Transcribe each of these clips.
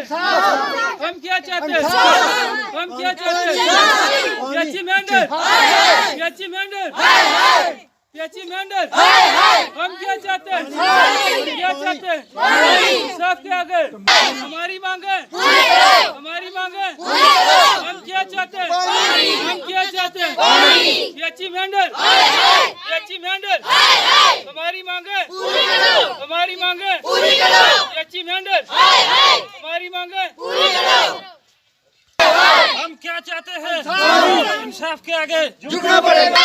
चाहते हैं? हम क्या चाहते हैं? हम क्या चाहते हैं? PHE Mendhar, PHE Mendhar, PHE Mendhar, हम क्या चाहते हैं? क्या चाहते हैं? साफ के आगे हमारी मांगे, हमारी मांगे, हम क्या चाहते हैं? हम क्या चाहते हैं? पीएचई मेंढर, पीएचई मेंढर, हमारी मांगे, हमारी मांगे, पीएचई मेंढर, हमारी मांगे। हम क्या चाहते हैं? इंसाफ के आगे झुकना पड़ेगा।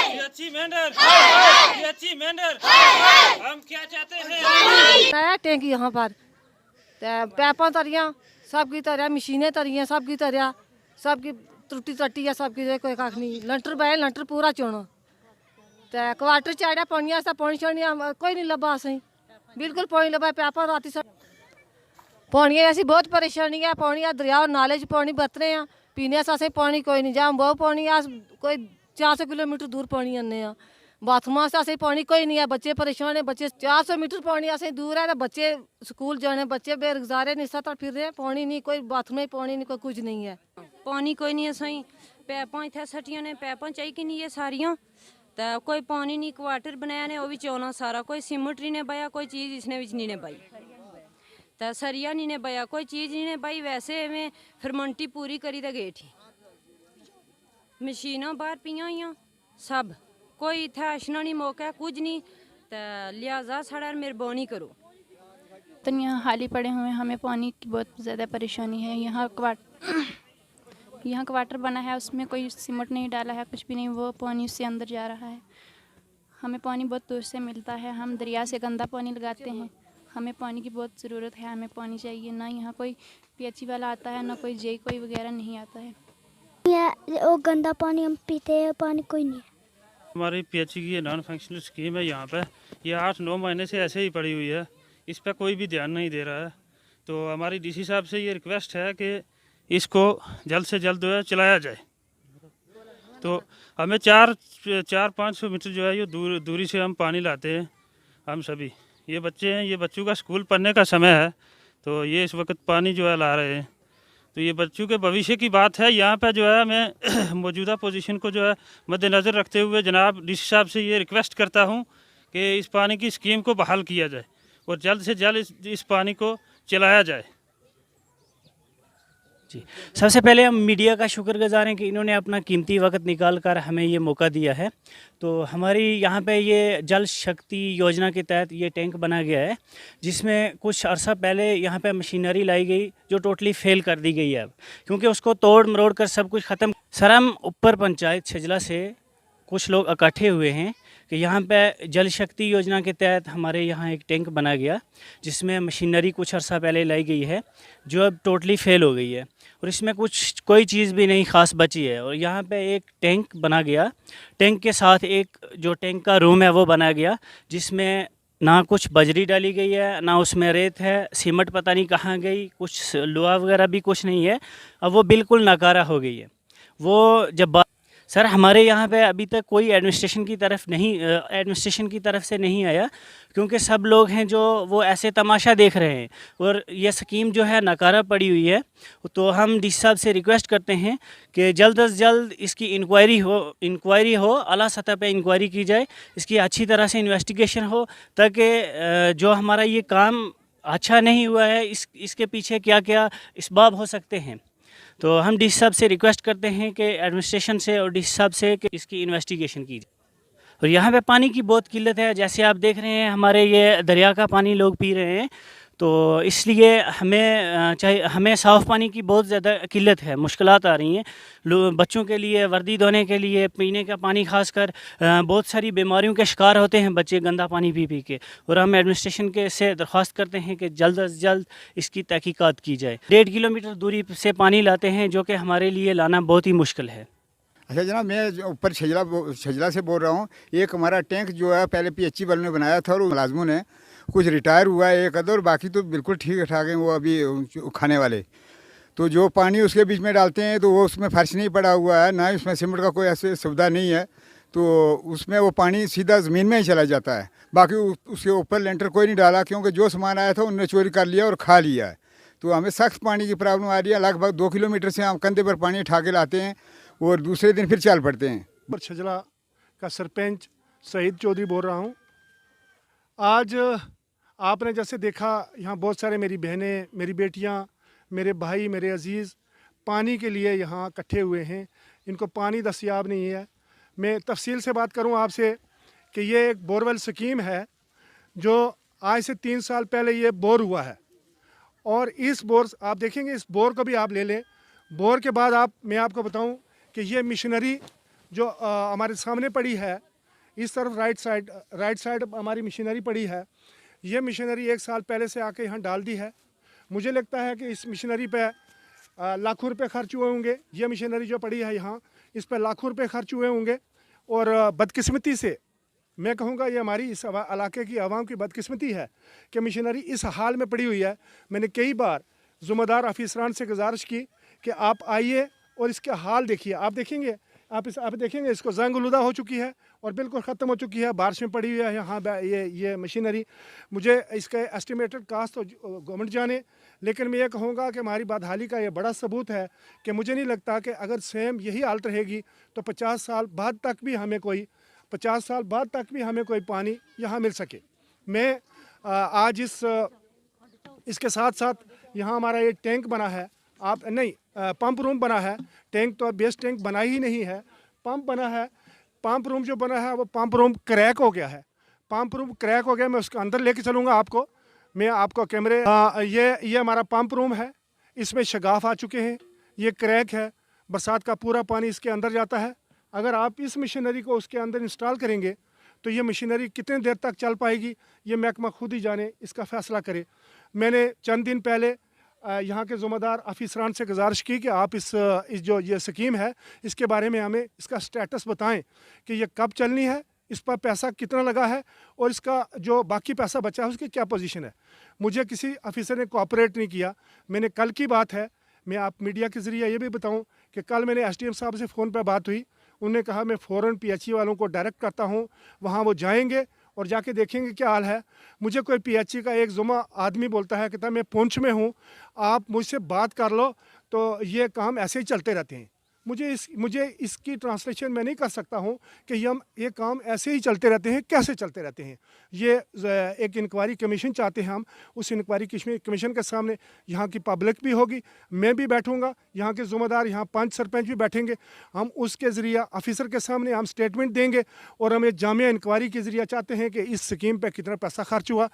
पीएचई मेंढर, पीएचई मेंढर, हम क्या चाहते हैं? नया टैंक यहाँ पर पैपा तरिया सबकी तरह मशीनें तरिया सबकी तरह सबकी त्रुटि तट्टी है सबकी कोई कख नहीं लंटर बह लंटर पूरा चुनो ते क्वार्टर चाड़ा पानी आस्ता पानी शानी कोई नहीं लब्भा असें बिल्कुल पानी लब्भा पैपा राती सब पानी ऐसी बहुत परेशानी है पानी दरिया नाले च पानी बरतने हैं पीने असें पानी कोई नहीं जां बहुत पानी अस कोई 400 किलोमीटर दूर पानी आने बाथरूम असें पानी कोई नहीं है बच्चे परेशान है बच्चे 400 मीटर पानी असें दूर है तो बच्चे स्कूल जाने बच्चे बेरोजगार है सत्तर फिर रहे पानी नहीं कोई बाथरूम में पानी नहीं कोई कुछ नहीं है पानी कोई नहीं असें पैपां इत्थै सट्टियां ने पैपां चाही कि नहीं है सारियां तो कोई पानी नहीं क्वार्टर बनाया ने वो भी चौना सारा कोई सीमेंट नहीं ने पाया कोई चीज़ इसने बिच नहीं ने पाई तो सरिया नहीं ने पाया कोई चीज़ नहीं ने पाई वैसे में फरमंटी पूरी करी तो गेट ही मशीनां बाहर पियां हुई सब कोई इत्थै अछना नहीं मौका कुछ नहीं तो लिहाजा साढ़ा मेहरबानी करो तो यहाँ हाली पड़े हुए हैं हमें पानी की बहुत ज़्यादा परेशानी है यहाँ क्वार्टर बना है उसमें कोई सीमेंट नहीं डाला है कुछ भी नहीं वो पानी उससे अंदर जा रहा है हमें पानी बहुत दूर से मिलता है हम दरिया से गंदा पानी लगाते हैं हमें पानी की बहुत ज़रूरत है हमें पानी चाहिए ना यहाँ कोई पीएचई वाला आता है ना कोई जेई कोई वगैरह नहीं आता है वो गंदा पानी हम पीते हैं पानी कोई नहीं है हमारी पीएचई की नॉन फंक्शनल स्कीम है यहाँ पे ये 8-9 महीने से ऐसे ही पड़ी हुई है इस पर कोई भी ध्यान नहीं दे रहा है तो हमारी डीसी साहब से ये रिक्वेस्ट है कि इसको जल्द से जल्द जो है चलाया जाए तो हमें 400-500 मीटर जो है ये दूरी से हम पानी लाते हैं हम सभी ये बच्चे हैं ये बच्चों का स्कूल पढ़ने का समय है तो ये इस वक्त पानी जो है ला रहे हैं तो ये बच्चों के भविष्य की बात है यहाँ पर जो है मैं मौजूदा पोजीशन को जो है मद्देनज़र रखते हुए जनाब डीसी साहब से ये रिक्वेस्ट करता हूँ कि इस पानी की स्कीम को बहाल किया जाए और जल्द से जल्द इस पानी को चलाया जाए। जी सबसे पहले हम मीडिया का शुक्रगुजार हैं कि इन्होंने अपना कीमती वक्त निकाल कर हमें ये मौका दिया है तो हमारी यहाँ पे ये जल शक्ति योजना के तहत ये टैंक बना गया है जिसमें कुछ अर्सा पहले यहाँ पे मशीनरी लाई गई जो टोटली फेल कर दी गई है अब क्योंकि उसको तोड़ मरोड़ कर सब कुछ ख़त्म सर हम ऊपर पंचायत छजला से कुछ लोग इकट्ठे हुए हैं कि यहाँ पे जल शक्ति योजना के तहत हमारे यहाँ एक टैंक बना गया जिसमें मशीनरी कुछ अर्सा पहले लाई गई है जो अब टोटली फेल हो गई है और इसमें कोई चीज़ भी नहीं ख़ास बची है और यहाँ पे एक टैंक बना गया टैंक के साथ एक जो टैंक का रूम है वो बना गया जिसमें ना कुछ बजरी डाली गई है ना उसमें रेत है सीमेंट पता नहीं कहाँ गई कुछ लोहा वगैरह भी कुछ नहीं है अब वो बिल्कुल नकारा हो गई है वो जब सर हमारे यहाँ पे अभी तक कोई एडमिनिस्ट्रेशन की तरफ से नहीं आया क्योंकि सब लोग हैं जो वो ऐसे तमाशा देख रहे हैं और ये स्कीम जो है नकारा पड़ी हुई है तो हम डीसी साहब से रिक्वेस्ट करते हैं कि जल्द से जल्द इसकी इंक्वायरी हो आला सतह पे इंक्वायरी की जाए इसकी अच्छी तरह से इन्वेस्टिगेशन हो ताकि जो हमारा ये काम अच्छा नहीं हुआ है इसके पीछे क्या क्या इसबाब हो सकते हैं तो हम डीसी साहब से रिक्वेस्ट करते हैं कि एडमिनिस्ट्रेशन से और डीसी साहब से कि इसकी इन्वेस्टिगेशन की जाए और यहाँ पे पानी की बहुत किल्लत है जैसे आप देख रहे हैं हमारे ये दरिया का पानी लोग पी रहे हैं तो इसलिए हमें साफ़ पानी की बहुत ज़्यादा किल्लत है मुश्किलात आ रही हैं बच्चों के लिए वर्दी धोने के लिए पीने का पानी खासकर बहुत सारी बीमारियों के शिकार होते हैं बच्चे गंदा पानी पी के और हम एडमिनिस्ट्रेशन के से दरख्वास्त करते हैं कि जल्द से जल्द इसकी तहकीकात की जाए 1.5 किलोमीटर दूरी से पानी लाते हैं जो कि हमारे लिए लाना बहुत ही मुश्किल है। अच्छा जनाब मैं ऊपर छजला से बोल रहा हूँ एक हमारा टैंक जो है पहले पीएचई वालों ने बनाया था और मुलाजमों ने कुछ रिटायर हुआ है एक अदर बाकी तो बिल्कुल ठीक ठाक हैं वो अभी खाने वाले तो जो पानी उसके बीच में डालते हैं तो वो उसमें फर्श नहीं पड़ा हुआ है ना उसमें सीमेंट का कोई ऐसे सुविधा नहीं है तो उसमें वो पानी सीधा ज़मीन में ही चला जाता है बाकी उसके ऊपर लेंटर कोई नहीं डाला क्योंकि जो सामान आया था उन्होंने चोरी कर लिया और खा लिया है तो हमें सख्त पानी की प्रॉब्लम आ रही है। लगभग 2 किलोमीटर से हम कंधे पर पानी उठा के लाते हैं और दूसरे दिन फिर चल पड़ते हैं। और छजला का सरपंच सईद चौधरी बोल रहा हूँ। आज आपने जैसे देखा यहाँ बहुत सारे मेरी बहनें, मेरी बेटियाँ, मेरे भाई, मेरे अजीज़ पानी के लिए यहाँ इकट्ठे हुए हैं। इनको पानी दस्तयाब नहीं है। मैं तफसील से बात करूँ आपसे कि ये एक बोरवेल स्कीम है जो आज से 3 साल पहले ये बोर हुआ है। और इस बोर आप देखेंगे, इस बोर को भी आप ले लें। बोर के बाद मैं आपको बताऊं कि ये मशीनरी जो हमारे सामने पड़ी है, इस तरफ राइट साइड हमारी मशीनरी पड़ी है। ये मशीनरी 1 साल पहले से आके यहाँ डाल दी है। मुझे लगता है कि इस मशीनरी पे लाखों रुपए खर्च हुए होंगे। ये मशीनरी जो पड़ी है यहाँ, इस पर लाखों रुपए खर्च हुए होंगे। और बदकिस्मती से मैं कहूँगा ये हमारी इस इलाके की आवाम की बदकिस्मती है कि मशीनरी इस हाल में पड़ी हुई है। मैंने कई बार ज़िम्मेदार अफसरान से गुजारिश की कि आप आइए और इसके हाल देखिए। आप देखेंगे, आप देखेंगे इसको जंग-उलूदा हो चुकी है और बिल्कुल ख़त्म हो चुकी है। बारिश में पड़ी हुई है यहाँ ये मशीनरी। मुझे इसका एस्टिमेटेड कास्ट तो गवर्नमेंट जाने, लेकिन मैं ये कहूँगा कि हमारी बदहाली का ये बड़ा सबूत है कि मुझे नहीं लगता कि अगर सेम यही हालत रहेगी तो 50 साल बाद तक भी हमें कोई पानी यहाँ मिल सके। मैं आज इसके साथ साथ यहाँ हमारा ये टैंक बना है, पंप रूम बना है। टैंक तो बेस टैंक बना ही नहीं है, पंप बना है। पंप रूम जो बना है वो पंप रूम क्रैक हो गया है। मैं उसके अंदर लेके चलूँगा आपको। मैं आपको कैमरे ये हमारा पंप रूम है। इसमें शगाफ आ चुके हैं, ये क्रैक है। बरसात का पूरा पानी इसके अंदर जाता है। अगर आप इस मशीनरी को उसके अंदर इंस्टॉल करेंगे तो ये मशीनरी कितने देर तक चल पाएगी, ये महकमा खुद ही जाने, इसका फ़ैसला करे। मैंने चंद दिन पहले यहाँ के ज़िम्मेदार अफसरान से गुजारिश की कि आप इस जो ये स्कीम है इसके बारे में हमें इसका स्टेटस बताएं कि ये कब चलनी है, इस पर पैसा कितना लगा है और इसका जो बाकी पैसा बचा है उसकी क्या पोजीशन है। मुझे किसी अफसर ने कोऑपरेट नहीं किया। मैंने कल की बात है, मैं आप मीडिया के ज़रिए ये भी बताऊँ कि कल मैंने SDM साहब से फ़ोन पर बात हुई। उन्होंने कहा मैं फ़ौरन PHE वालों को डायरेक्ट करता हूँ, वहाँ वो जाएंगे और जाके देखेंगे क्या हाल है। मुझे कोई PHE का एक जुम्मा आदमी बोलता है, कहता है मैं पुंछ में हूँ, आप मुझसे बात कर लो। तो ये काम ऐसे ही चलते रहते हैं। मुझे इसकी ट्रांसलेशन मैं नहीं कर सकता हूँ कि ये काम ऐसे ही चलते रहते हैं, कैसे चलते रहते हैं। ये एक इंक्वायरी कमीशन चाहते हैं हम। उस इंक्वायरी कमीशन के सामने यहाँ की पब्लिक भी होगी, मैं भी बैठूँगा, यहाँ के ज़िम्मेदार, यहाँ 5 सरपंच भी बैठेंगे। हम उसके ज़रिए अफसर के सामने हम स्टेटमेंट देंगे और हम एक जामिया इंक्वायरी के ज़रिए चाहते हैं कि इस स्कीम पर कितना पैसा खर्च हुआ।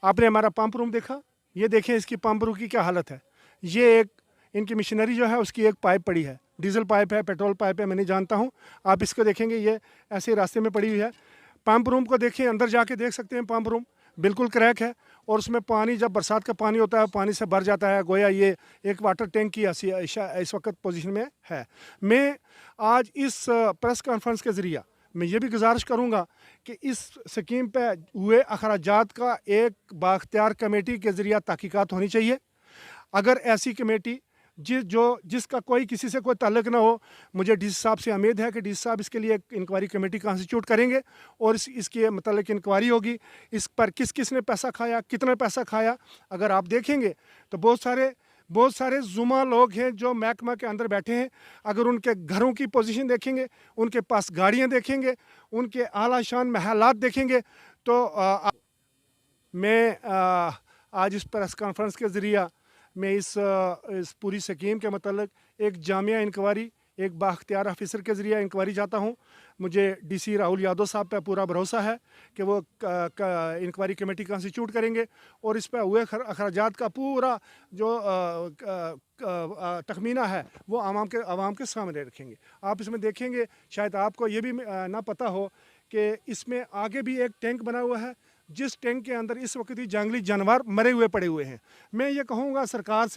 आपने हमारा पंप रूम देखा, ये देखें इसकी पंप रूम की क्या हालत है। ये एक इनकी मशीनरी जो है उसकी एक पाइप पड़ी है, डीजल पाइप है, पेट्रोल पाइप है, मैं नहीं जानता हूँ। आप इसको देखेंगे ये ऐसे रास्ते में पड़ी हुई है। पंप रूम को देखें, अंदर जाके देख सकते हैं। पंप रूम बिल्कुल क्रैक है और उसमें पानी, जब बरसात का पानी होता है, पानी से भर जाता है। गोया ये एक वाटर टैंक की इस वक्त पोजीशन में है। मैं आज इस प्रेस कॉन्फ्रेंस के ज़रिए मैं ये भी गुजारिश करूँगा कि इस स्कीम पे हुए अखराजात का एक बाख्तियार कमेटी के ज़रिए तहकीकात होनी चाहिए। अगर ऐसी कमेटी जिसका कोई किसी से कोई ताल्लुक़ ना हो, मुझे DC साहब से उम्मीद है कि DC साहब इसके लिए एक इंक्वायरी कमेटी कॉन्स्टिट्यूट करेंगे और इसके मतलब इंक्वायरी होगी। इस पर किस ने पैसा खाया, कितना पैसा खाया। अगर आप देखेंगे तो बहुत सारे जुमा लोग हैं जो महकमा के अंदर बैठे हैं। अगर उनके घरों की पोजीशन देखेंगे, उनके पास गाड़ियां देखेंगे, उनके आला शान महलात देखेंगे, तो मैं आज इस प्रेस कॉन्फ्रेंस के ज़रिए मैं इस पूरी स्कीम के मतलब एक जामिया इंक्वायरी, एक बाख्तियार अफसर के ज़रिए इंक्वायरी चाहता हूँ। मुझे DC राहुल यादव साहब पर पूरा भरोसा है कि वो इंक्वायरी कमेटी कॉन्स्टिट्यूट करेंगे और इस पर हुए अखराजात का पूरा जो तखमीना है वो आवाम के सामने रखेंगे। आप इसमें देखेंगे, शायद आपको ये भी ना पता हो कि इसमें आगे भी एक टैंक बना हुआ है, जिस टैंक के अंदर इस वक्त ही जंगली जानवर मरे हुए पड़े हुए हैं। मैं ये कहूँगा सरकार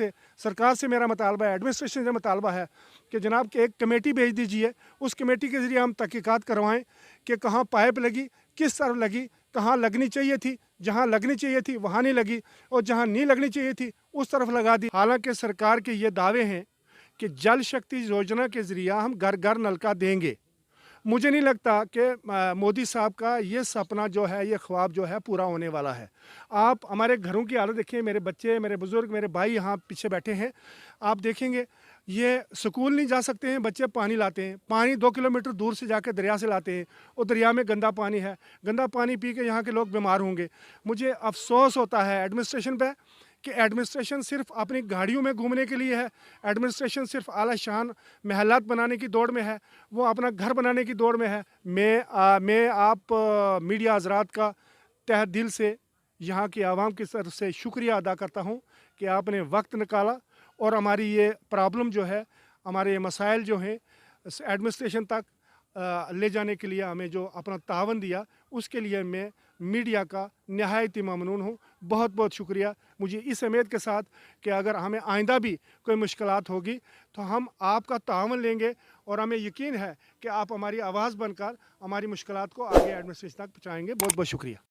से मेरा मुतालबा है, एडमिनिस्ट्रेशन से मुतालबा है कि जनाब कि एक कमेटी भेज दीजिए। उस कमेटी के ज़रिए हम तहकीकात करवाएं कि कहाँ पाइप लगी, किस तरफ लगी, कहाँ लगनी चाहिए थी, जहाँ लगनी चाहिए थी वहाँ नहीं लगी और जहाँ नहीं लगनी चाहिए थी उस तरफ लगा दी। हालांकि सरकार के ये दावे हैं कि जल शक्ति योजना के ज़रिए हम घर घर नलका देंगे। मुझे नहीं लगता कि मोदी साहब का ये सपना जो है, ये ख्वाब जो है पूरा होने वाला है। आप हमारे घरों की हालत देखिए, मेरे बच्चे, मेरे बुज़ुर्ग, मेरे भाई यहाँ पीछे बैठे हैं, आप देखेंगे ये स्कूल नहीं जा सकते हैं, बच्चे पानी लाते हैं, पानी 2 किलोमीटर दूर से जाकर दरिया से लाते हैं, और दरिया में गंदा पानी है, गंदा पानी पी के यहाँ के लोग बीमार होंगे। मुझे अफसोस होता है एडमिनिस्ट्रेशन पे कि एडमिनिस्ट्रेशन सिर्फ अपनी गाड़ियों में घूमने के लिए है, एडमिनिस्ट्रेशन सिर्फ आला शान महलात बनाने की दौड़ में है, वो अपना घर बनाने की दौड़ में है। मैं आप मीडिया हजरात का तहे दिल से यहाँ की आवाम की तरफ से शुक्रिया अदा करता हूँ कि आपने वक्त निकाला और हमारी ये प्रॉब्लम जो है, हमारे ये मसाइल जो हैं एडमिनिस्ट्रेशन तक ले जाने के लिए हमें जो अपना तावन दिया, उसके लिए मैं मीडिया का नहायत ही ममनून हूँ। बहुत बहुत शुक्रिया। मुझे इस उम्मीद के साथ कि अगर हमें आइंदा भी कोई मुश्किलात होगी तो हम आपका तावन लेंगे, और हमें यकीन है कि आप हमारी आवाज़ बनकर हमारी मुश्किलात को आगे एडमिनिस्ट्रेशन तक पहुँचाएँगे। बहुत बहुत शुक्रिया।